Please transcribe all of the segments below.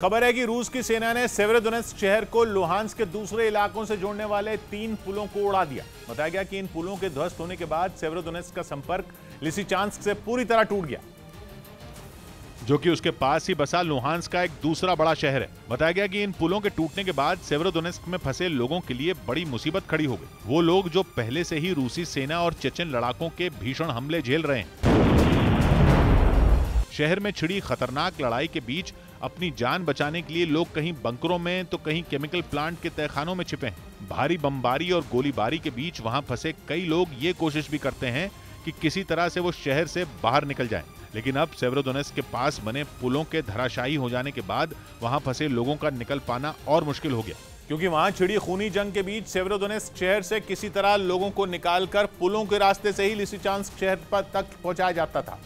खबर है कि रूस की सेना ने सेवेरोडोनेत्स्क शहर को लुहांस्क के दूसरे इलाकों से जोड़ने वाले 3 पुलों को उड़ा दिया। बताया गया कि इन पुलों के ध्वस्त होने के बाद सेवेरोडोनेत्स्क का संपर्क लिसिचांस्क से पूरी तरह टूट गया, जो कि उसके पास ही बसा लुहांस्क का एक दूसरा बड़ा शहर है। बताया गया कि इन पुलों के टूटने के बाद सेवेरोडोनेत्स्क में फंसे लोगों के लिए बड़ी मुसीबत खड़ी हो गई। वो लोग जो पहले से ही रूसी सेना और चेचन लड़ाकों के भीषण हमले झेल रहे हैं। शहर में छिड़ी खतरनाक लड़ाई के बीच अपनी जान बचाने के लिए लोग कहीं बंकरों में तो कहीं केमिकल प्लांट के तहखानों में छिपे हैं। भारी बमबारी और गोलीबारी के बीच वहां फंसे कई लोग ये कोशिश भी करते हैं कि किसी तरह से वो शहर से बाहर निकल जाएं। लेकिन अब सेवेरोडोनेत्स्क के पास बने पुलों के धराशायी हो जाने के बाद वहां फंसे लोगों का निकल पाना और मुश्किल हो गया, क्योंकि वहां छिड़ी खूनी जंग के बीच सेवेरोडोनेत्स्क शहर से किसी तरह लोगों को निकालकर पुलों के रास्ते से ही लिसिचांस्क शहर तक पहुंचाया जाता था।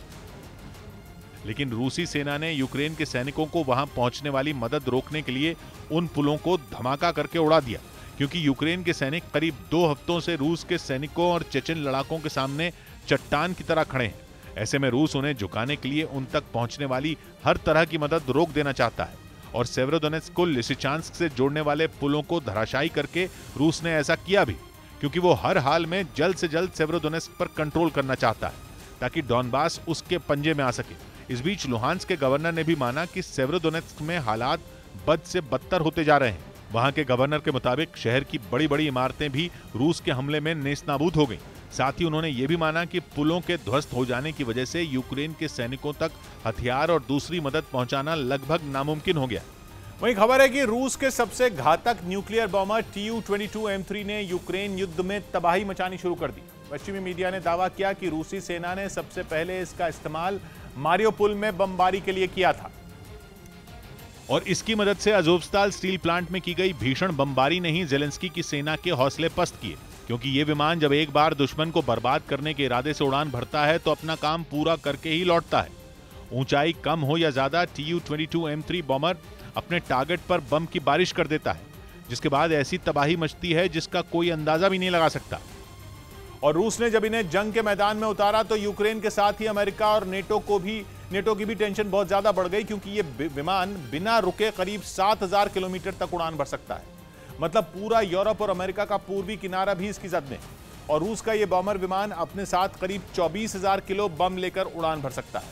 लेकिन रूसी सेना ने यूक्रेन के सैनिकों को वहां पहुंचने वाली मदद रोकने के लिए उन पुलों को धमाका करके उड़ा दिया, क्योंकि यूक्रेन के सैनिक करीब 2 हफ्तों से रूस के सैनिकों और चेचन लड़ाकों के सामने चट्टान की तरह खड़े हैं। ऐसे में रूस उन्हें झुकाने के लिए उन तक पहुंचने वाली हर तरह की मदद रोक देना चाहता है और सेवेरोडोनेत्स्क को लिसिचांस्क से जोड़ने वाले पुलों को धराशायी करके रूस ने ऐसा किया भी, क्योंकि वो हर हाल में जल्द से जल्द सेवेरोडोनेत्स्क पर कंट्रोल करना चाहता है ताकि डॉनबास उसके पंजे में आ सके। इस बीच लुहांस्क के गवर्नर ने भी माना कि सेवेरोडोनेत्स्क में हालात बद से बदतर होते जा रहे हैं। वहां के गवर्नर के मुताबिक शहर की बड़ी बड़ी इमारतें भी रूस के हमले में नेस्तनाबूद हो गईं। साथ ही उन्होंने ये भी माना कि पुलों के ध्वस्त हो जाने की वजह से यूक्रेन के सैनिकों तक हथियार और दूसरी मदद पहुंचाना लगभग नामुमकिन हो गया। वहीं खबर है कि रूस के सबसे घातक न्यूक्लियर बॉम्बर Tu-22M3 ने यूक्रेन युद्ध में तबाही मचानी शुरू कर दी। पश्चिमी मीडिया ने दावा किया कि रूसी सेना ने सबसे पहले इसका इस्तेमाल मारियोपोल में बमबारी के लिए किया था और इसकी मदद से अज़ोवस्ताल स्टील प्लांट में की गई भीषण बमबारी ने ही ज़ेलेंस्की की सेना के हौसले पस्त किए, क्योंकि ये विमान जब एक बार दुश्मन को बर्बाद करने के इरादे से उड़ान भरता है तो अपना काम पूरा करके ही लौटता है। ऊंचाई कम हो या ज्यादा, Tu-22M3 बॉम्बर अपने टारगेट पर बम की बारिश कर देता है, जिसके बाद ऐसी तबाही मचती है जिसका कोई अंदाजा भी नहीं लगा सकता। और रूस ने जब इन्हें जंग के मैदान में उतारा तो यूक्रेन के साथ ही अमेरिका और नेटो की भी टेंशन बहुत ज्यादा बढ़ गई, क्योंकि ये विमान बिना रुके करीब 7000 किलोमीटर तक उड़ान भर सकता है। मतलब पूरा यूरोप और अमेरिका का पूर्वी किनारा भी इसकी जद में। और रूस का ये बॉम्बर विमान अपने साथ करीब 24,000 किलो बम लेकर उड़ान भर सकता है,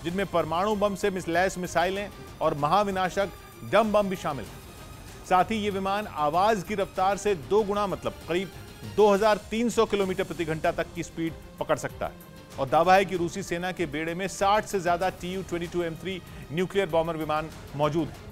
जिनमें परमाणु बम से लैस मिसाइलें और महाविनाशक डम बम भी शामिल हैं। साथ ही ये विमान आवाज की रफ्तार से 2 गुना, मतलब करीब 2300 किलोमीटर प्रति घंटा तक की स्पीड पकड़ सकता है। और दावा है कि रूसी सेना के बेड़े में 60 से ज्यादा Tu-22M3 न्यूक्लियर बॉम्बर विमान मौजूद है।